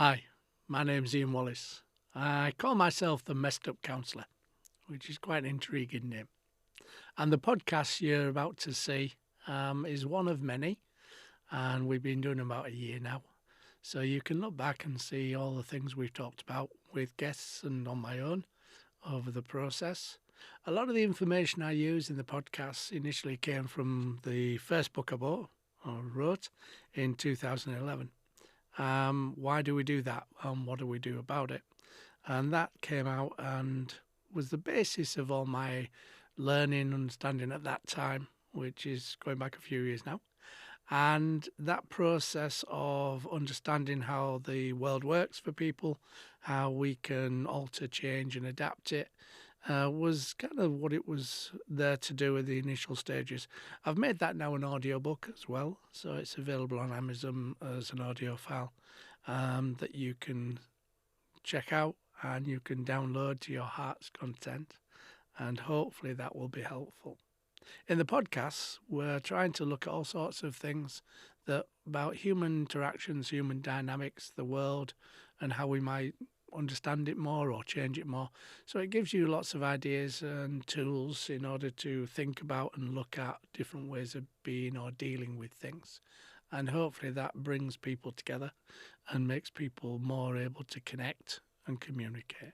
Hi, my name's Ian Wallace. I call myself the Messed Up Counsellor, which is quite an intriguing name. And the podcast you're about to see is one of many, and we've been doing about a year now. So you can look back and see all the things we've talked about with guests and on my own over the process. A lot of the information I use in the podcast initially came from the first book I wrote in 2011. Why do we do that? What do we do about it? And that came out and was the basis of all my learning, understanding at that time, which is going back a few years now. And that process of understanding how the world works for people, how we can alter, change, and adapt it, was kind of what it was there to do with the initial stages. I've made that now an audiobook as well, so it's available on Amazon as an audio file that you can check out and you can download to your heart's content, and hopefully that will be helpful. In the podcasts, we're trying to look at all sorts of things about human interactions, human dynamics, the world, and how we might understand it more or change it more. So it gives you lots of ideas and tools in order to think about and look at different ways of being or dealing with things. And hopefully that brings people together and makes people more able to connect and communicate.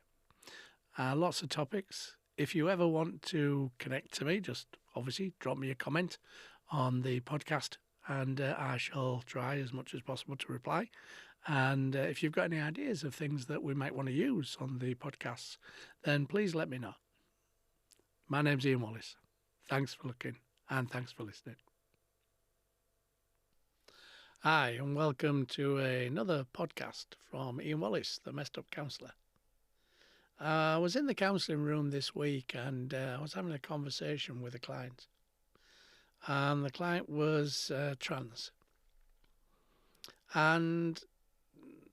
Lots of topics. If you ever want to connect to me, just obviously drop me a comment on the podcast and I shall try as much as possible to reply. And if you've got any ideas of things that we might want to use on the podcasts, then please let me know. My name's Ian Wallace. Thanks for looking and thanks for listening. Hi, and welcome to another podcast from Ian Wallace, the Messed Up Counsellor. I was in the counselling room this week and I was having a conversation with a client. And the client was trans. And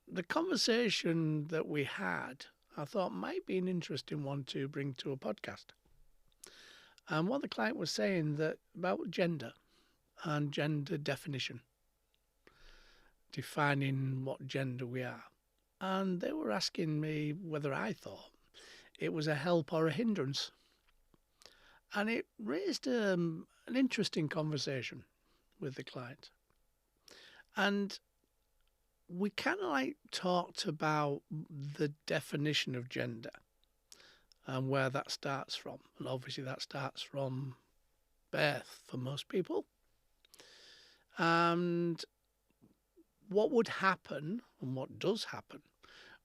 the conversation that we had, I thought might be an interesting one to bring to a podcast. And what the client was saying that about gender and gender definition, defining what gender we are. And they were asking me whether I thought it was a help or a hindrance. And it raised an interesting conversation with the client. And we kind of talked about the definition of gender and where that starts from. And obviously that starts from birth for most people. And what would happen and what does happen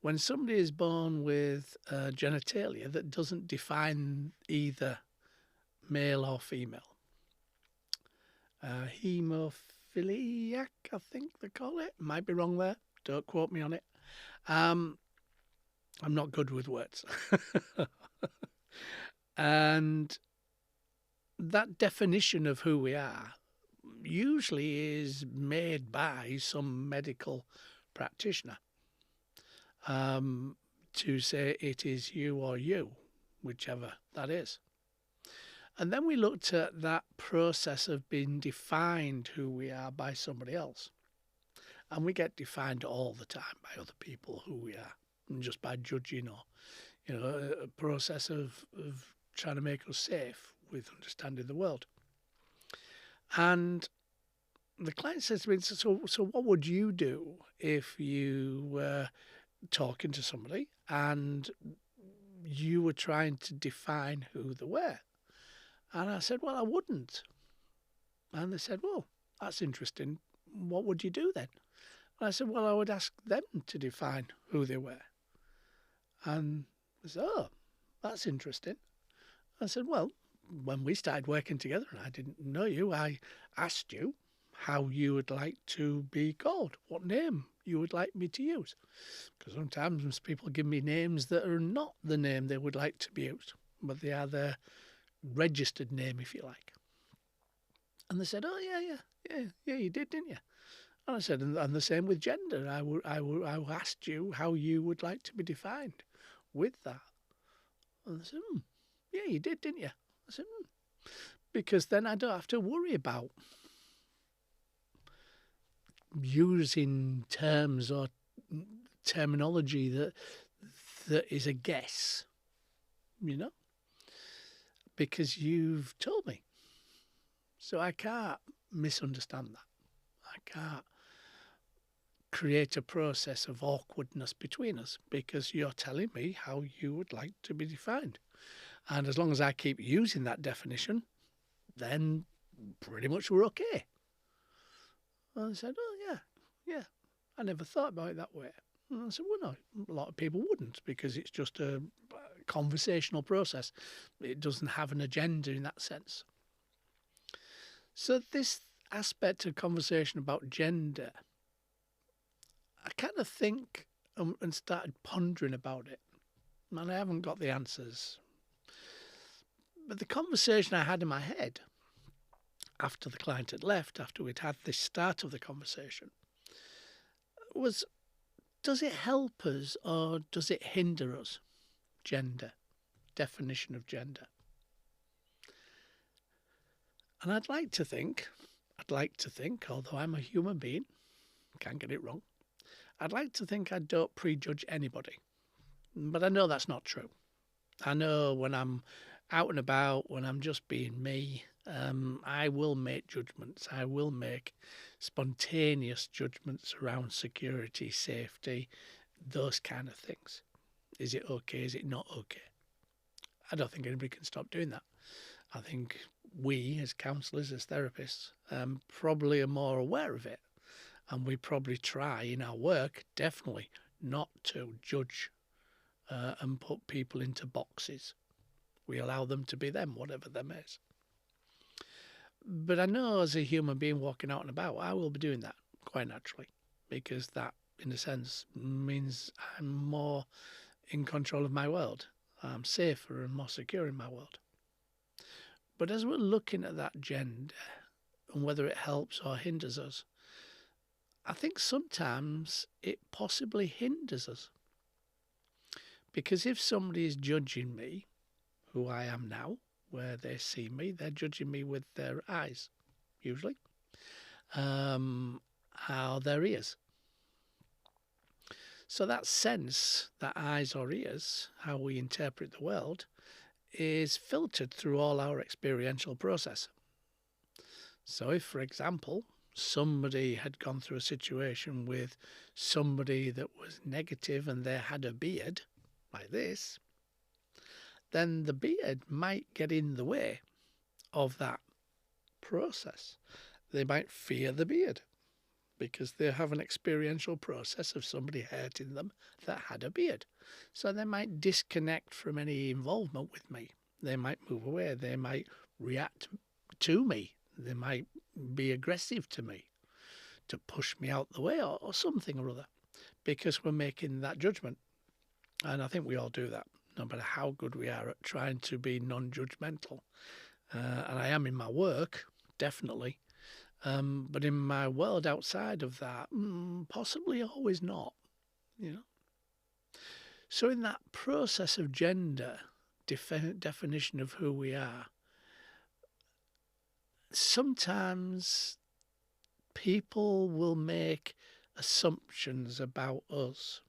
when somebody is born with genitalia that doesn't define either male or female. Hemophiliac, I think they call it. Might be wrong there. Don't quote me on it. I'm not good with words. And that definition of who we are usually is made by some medical practitioner to say it is you or you, whichever that is. And then we looked at that process of being defined who we are by somebody else. And we get defined all the time by other people who we are, and just by judging or, a process of trying to make us safe with understanding the world. And the client says to me, so what would you do if you were talking to somebody and you were trying to define who they were? And I said, well, I wouldn't. And they said, well, that's interesting. What would you do then? And I said, well, I would ask them to define who they were. And they said, oh, that's interesting. I said, well, when we started working together and I didn't know you, I asked you how you would like to be called, what name you would like me to use. Because sometimes people give me names that are not the name they would like to be used, but they are their registered name, if you like. And they said, oh, yeah, you did, didn't you? And I said, and the same with gender. I asked you how you would like to be defined with that. And they said, yeah, you did, didn't you? I said, because then I don't have to worry about using terms or terminology that is a guess, because you've told me. So I can't misunderstand that. I can't create a process of awkwardness between us because you're telling me how you would like to be defined. And as long as I keep using that definition, then pretty much we're okay. And I said, oh, yeah, I never thought about it that way. And I said, well, no, a lot of people wouldn't because it's just a conversational process. It doesn't have an agenda in that sense. So this aspect of conversation about gender, I kind of think and started pondering about it. And I haven't got the answers. But the conversation I had in my head after the client had left, after we'd had this start of the conversation, was, does it help us or does it hinder us? Gender, definition of gender. And I'd like to think, although I'm a human being, can't get it wrong, I'd like to think I don't prejudge anybody. But I know that's not true. I know when I'm out and about, when I'm just being me, I will make judgments. I will make spontaneous judgments around security, safety, those kind of things. Is it okay? Is it not okay? I don't think anybody can stop doing that. I think we, as counsellors, as therapists, probably are more aware of it. And we probably try in our work, definitely, not to judge and put people into boxes. We allow them to be them, whatever them is. But I know as a human being walking out and about, I will be doing that quite naturally, because that, in a sense, means I'm more in control of my world. I'm safer and more secure in my world. But as we're looking at that gender and whether it helps or hinders us, I think sometimes it possibly hinders us. Because if somebody is judging me, who I am now, where they see me, they're judging me with their eyes, usually, or their ears. So that sense, that eyes or ears, how we interpret the world, is filtered through all our experiential process. So if, for example, somebody had gone through a situation with somebody that was negative and they had a beard, like this, then the beard might get in the way of that process. They might fear the beard because they have an experiential process of somebody hurting them that had a beard. So they might disconnect from any involvement with me. They might move away. They might react to me. They might be aggressive to me to push me out the way or something or other, because we're making that judgment. And I think we all do that, no matter how good we are at trying to be non-judgmental. And I am in my work, definitely. But in my world outside of that, possibly always not, So in that process of gender, definition of who we are, sometimes people will make assumptions about us.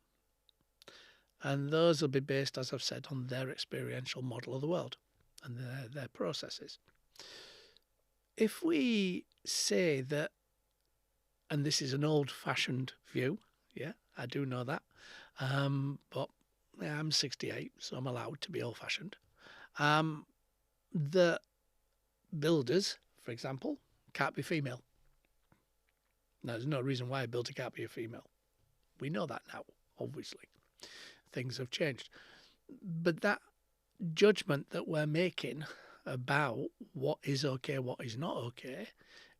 And those will be based, as I've said, on their experiential model of the world and their processes. If we say that, and this is an old-fashioned view, yeah, I do know that, but I'm 68, so I'm allowed to be old-fashioned. The builders, for example, can't be female. Now, there's no reason why a builder can't be a female. We know that now, obviously. Things have changed. But that judgment that we're making about what is okay, what is not okay,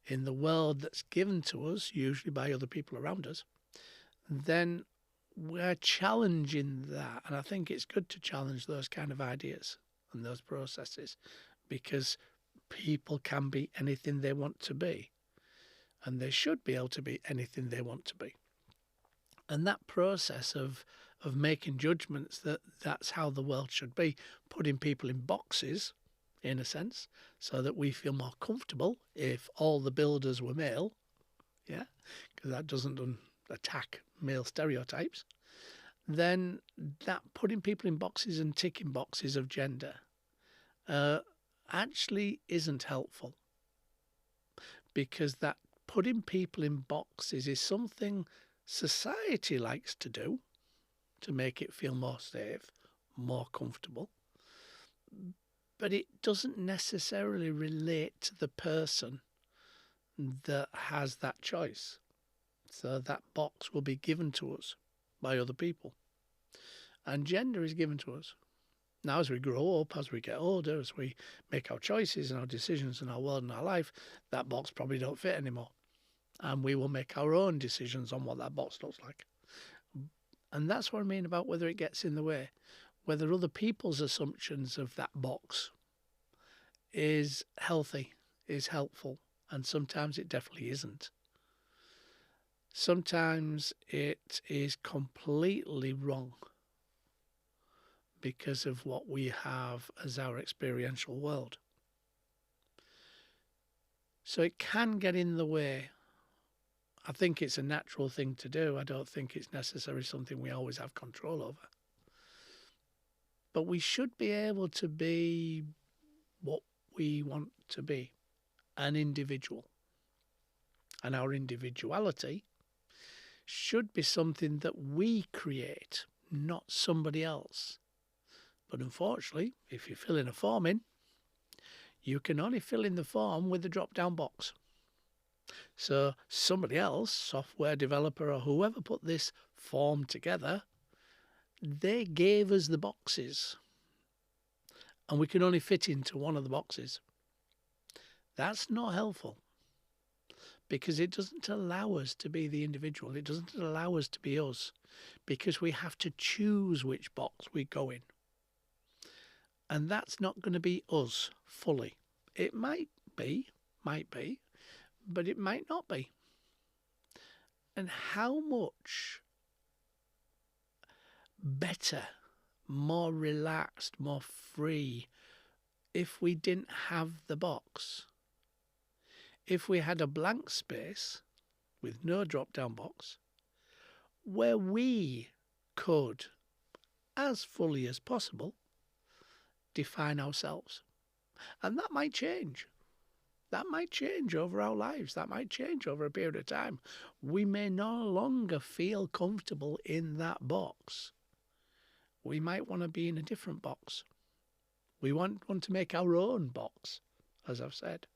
in the world that's given to us, usually by other people around us, then we're challenging that. And I think it's good to challenge those kind of ideas and those processes, because people can be anything they want to be. And they should be able to be anything they want to be. And that process of making judgments that's how the world should be, putting people in boxes, in a sense, so that we feel more comfortable if all the builders were male, yeah, because that doesn't attack male stereotypes. then that putting people in boxes and ticking boxes of gender actually isn't helpful, because that putting people in boxes is something society likes to do to make it feel more safe, more comfortable, but it doesn't necessarily relate to the person that has that choice. So that box will be given to us by other people. And gender is given to us. Now, as we grow up, as we get older, as we make our choices and our decisions in our world and our life, that box probably don't fit anymore. And we will make our own decisions on what that box looks like. And that's what I mean about whether it gets in the way, whether other people's assumptions of that box is healthy, is helpful, and sometimes it definitely isn't. Sometimes it is completely wrong because of what we have as our experiential world. So it can get in the way. I think it's a natural thing to do. I don't think it's necessarily something we always have control over. But we should be able to be what we want to be, an individual. And our individuality should be something that we create, not somebody else. But unfortunately, if you're filling a form in, you can only fill in the form with the drop-down box. So somebody else, software developer or whoever put this form together, they gave us the boxes. And we can only fit into one of the boxes. That's not helpful, because it doesn't allow us to be the individual. It doesn't allow us to be us, because we have to choose which box we go in. And that's not going to be us fully. It might be, but it might not be. And how much better, more relaxed, more free if we didn't have the box. If we had a blank space with no drop-down box where we could, as fully as possible, define ourselves. And that might change. That might change over our lives. That might change over a period of time. We may no longer feel comfortable in that box. We might want to be in a different box. We want to make our own box, as I've said.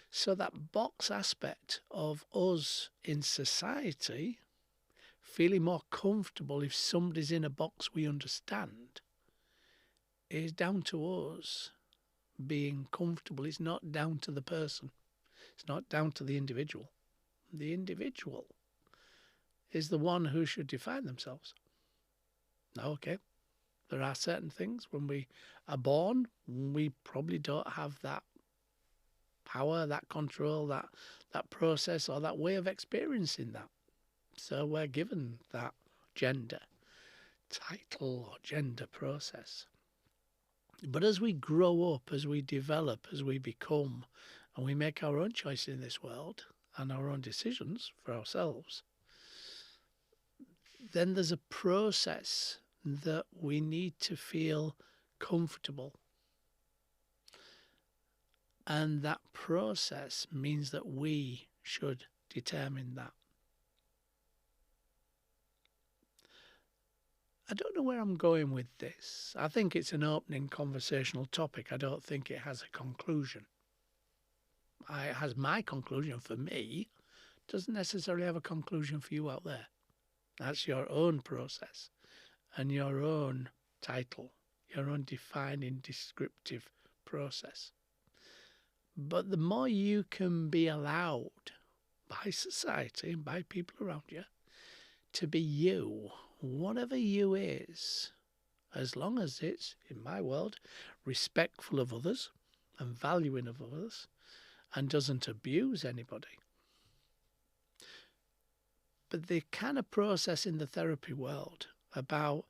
So that box aspect of us in society feeling more comfortable if somebody's in a box we understand is down to us being comfortable. It's not down to the person. It's not down to the individual. The individual is the one who should define themselves. Now, okay, there are certain things when we are born, we probably don't have that power, that control, that process or that way of experiencing that. So we're given that gender title or gender process. But as we grow up, as we develop, as we become, and we make our own choices in this world and our own decisions for ourselves, then there's a process that we need to feel comfortable. And that process means that we should determine that. I don't know where I'm going with this. I think it's an opening conversational topic. I don't think it has a conclusion. It has my conclusion for me. It doesn't necessarily have a conclusion for you out there. That's your own process and your own title, your own defining descriptive process. But the more you can be allowed by society and by people around you to be you, whatever you is, as long as it's, in my world, respectful of others and valuing of others and doesn't abuse anybody. But the kind of process in the therapy world about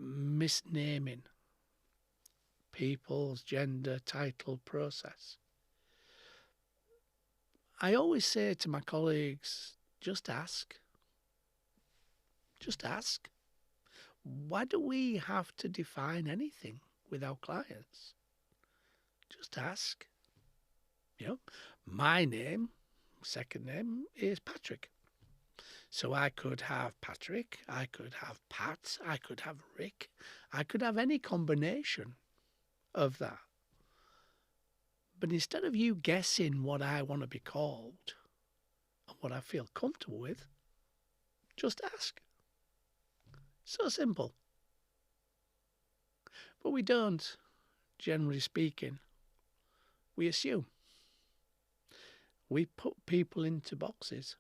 misnaming people's gender, title, process, I always say to my colleagues, just ask. Just ask. Why do we have to define anything with our clients? Just ask. My name, second name, is Patrick. So I could have Patrick, I could have Pat, I could have Rick, I could have any combination of that. But instead of you guessing what I want to be called and what I feel comfortable with, just ask. So simple. But we don't, generally speaking. We assume. We put people into boxes.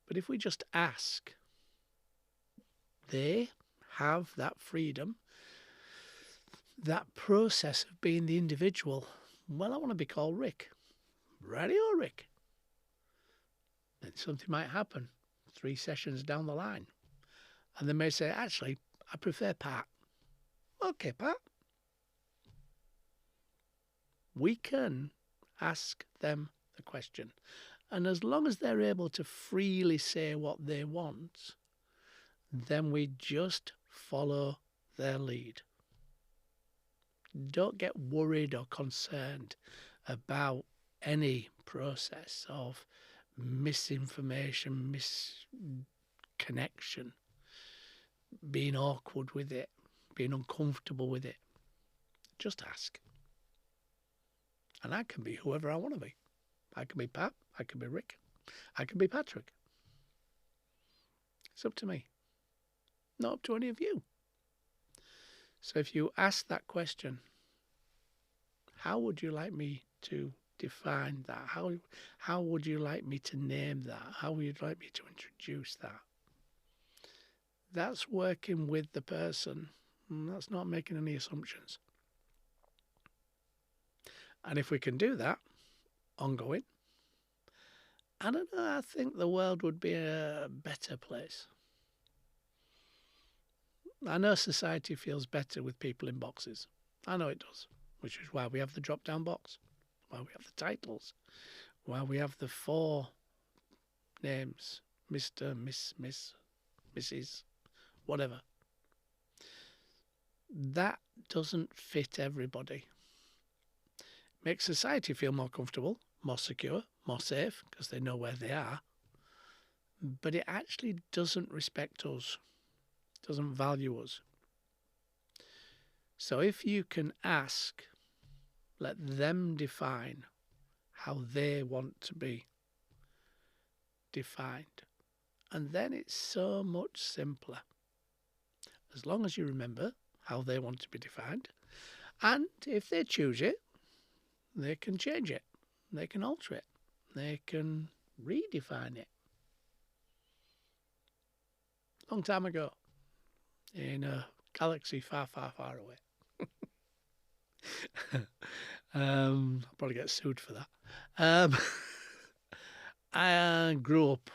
But if we just ask, they have that freedom, that process of being the individual. Well, I want to be called Rick. Radio Rick. Then something might happen 3 sessions down the line. And they may say, actually, I prefer Pat. Okay, Pat. We can ask them the question. And as long as they're able to freely say what they want, then we just follow their lead. Don't get worried or concerned about any process of misinformation, misconnection, being awkward with it, being uncomfortable with it. Just ask. And I can be whoever I want to be. I can be Pat, I can be Rick, I can be Patrick. It's up to me, not up to any of you. So if you ask that question, how would you like me to define that? How would you like me to name that? How would you like me to introduce that? That's working with the person. That's not making any assumptions. And if we can do that, ongoing, I don't know, I think the world would be a better place. I know society feels better with people in boxes. I know it does, which is why we have the drop-down box, why we have the titles, why we have the 4 names, Mr., Miss, Mrs., whatever. That doesn't fit everybody. Makes society feel more comfortable, more secure, more safe, because they know where they are. But it actually doesn't respect us, doesn't value us. So if you can ask, let them define how they want to be defined. And then it's so much simpler. As long as you remember how they want to be defined. And if they choose it, they can change it. They can alter it. They can redefine it. Long time ago, in a galaxy far, far, far away. I'll probably get sued for that. I grew up,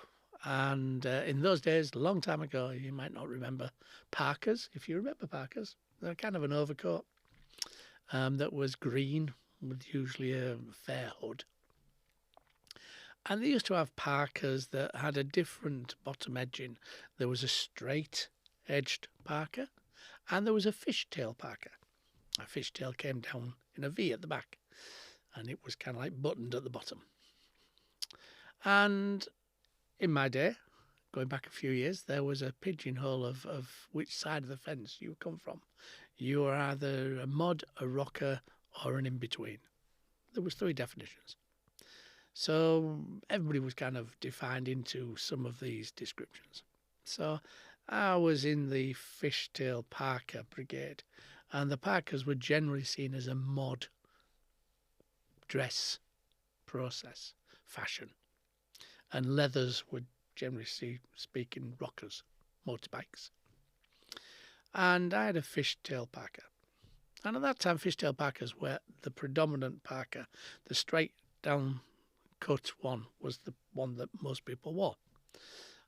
and in those days, a long time ago, you might not remember Parkers. If you remember Parkers, they're kind of an overcoat that was green with usually a fair hood. And they used to have Parkers that had a different bottom edging. There was a straight-edged Parker, and there was a fishtail Parker. A fishtail came down in a V at the back, and it was kind of like buttoned at the bottom. And in my day, going back a few years, there was a pigeonhole of which side of the fence you come from. You were either a mod, a rocker, or an in-between. There was 3 definitions. So everybody was kind of defined into some of these descriptions. So I was in the fishtail Parker brigade, and the Parkers were generally seen as a mod dress process, fashion. And leathers were generally speaking rockers, motorbikes. And I had a fishtail Parker. And at that time, fishtail Parkers were the predominant Parker. The straight down cut one was the one that most people wore.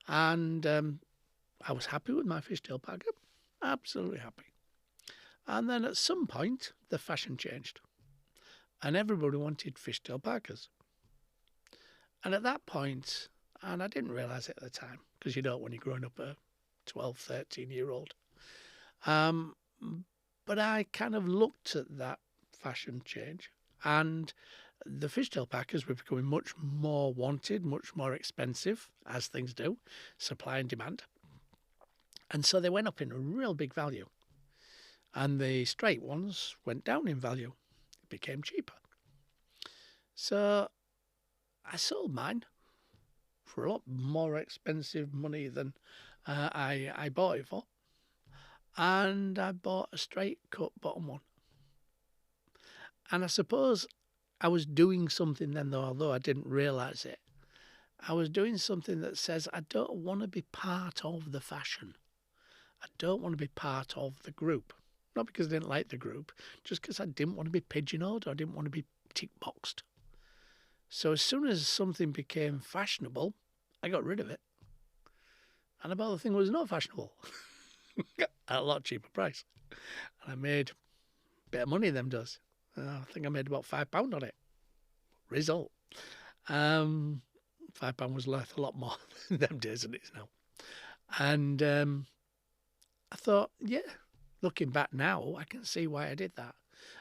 And I was happy with my fishtail Parker, absolutely happy. And then at some point, the fashion changed. And everybody wanted fishtail Parkers. And at that point, and I didn't realise it at the time, because you don't when you're growing up 12, 13-year-old. But I kind of looked at that fashion change, and the fishtail packers were becoming much more wanted, much more expensive, as things do, supply and demand. And so they went up in a real big value. And the straight ones went down in value. It became cheaper. So I sold mine for a lot more expensive money than I bought it for. And I bought a straight cut bottom one. And I suppose I was doing something then, though, although I didn't realise it. I was doing something that says I don't want to be part of the fashion. I don't want to be part of the group. Not because I didn't like the group, just because I didn't want to be pigeonholed or I didn't want to be tick-boxed. So as soon as something became fashionable, I got rid of it. And I bought the thing that was not fashionable at a lot cheaper price. And I made a bit of money, them does. I think I made about £5 on it. Result. £5 was worth a lot more in them days than it is now. And I thought, yeah, looking back now, I can see why I did that.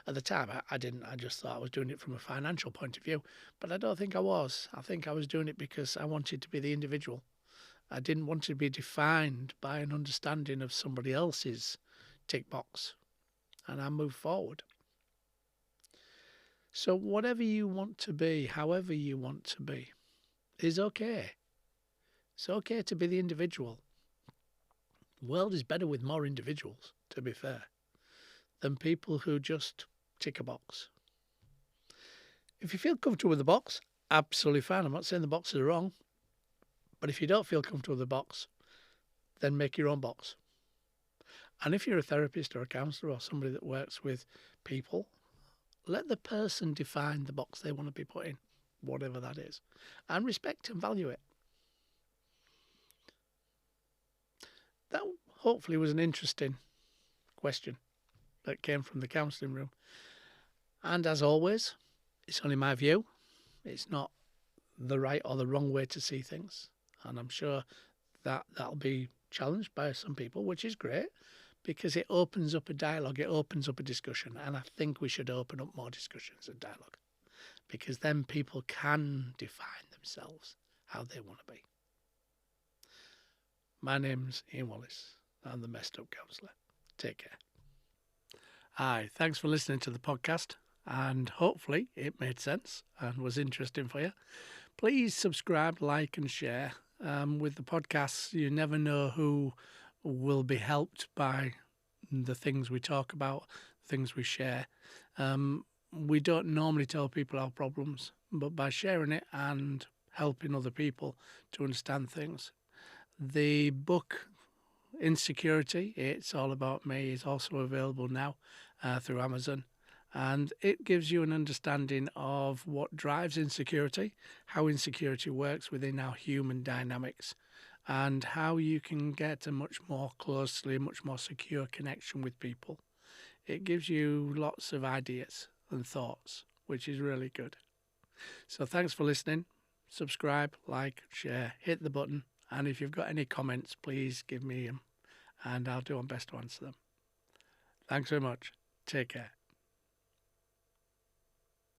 At the time, I didn't. I just thought I was doing it from a financial point of view. But I don't think I was. I think I was doing it because I wanted to be the individual. I didn't want to be defined by an understanding of somebody else's tick box. And I moved forward. So whatever you want to be, however you want to be, is okay. It's okay to be the individual. The world is better with more individuals, to be fair, than people who just tick a box. If you feel comfortable with the box, absolutely fine. I'm not saying the boxes are wrong. But if you don't feel comfortable with the box, then make your own box. And if you're a therapist or a counsellor or somebody that works with people, let the person define the box they want to be put in, whatever that is, and respect and value it. That hopefully was an interesting question that came from the counselling room. And as always, it's only my view. It's not the right or the wrong way to see things. And I'm sure that that'll be challenged by some people, which is great because it opens up a dialogue, it opens up a discussion. And I think we should open up more discussions and dialogue because then people can define themselves how they want to be. My name's Ian Wallace. I'm the Messed Up Counsellor. Take care. Hi, thanks for listening to the podcast, and hopefully it made sense and was interesting for you. Please subscribe, like and share. With the podcasts, you never know who will be helped by the things we talk about, things we share. We don't normally tell people our problems, but by sharing it and helping other people to understand things. The book Insecurity, It's All About Me, is also available now through Amazon. And it gives you an understanding of what drives insecurity, how insecurity works within our human dynamics, and how you can get a much more closely, much more secure connection with people. It gives you lots of ideas and thoughts, which is really good. So thanks for listening. Subscribe, like, share, hit the button. And if you've got any comments, please give me them, and I'll do my best to answer them. Thanks very much. Take care.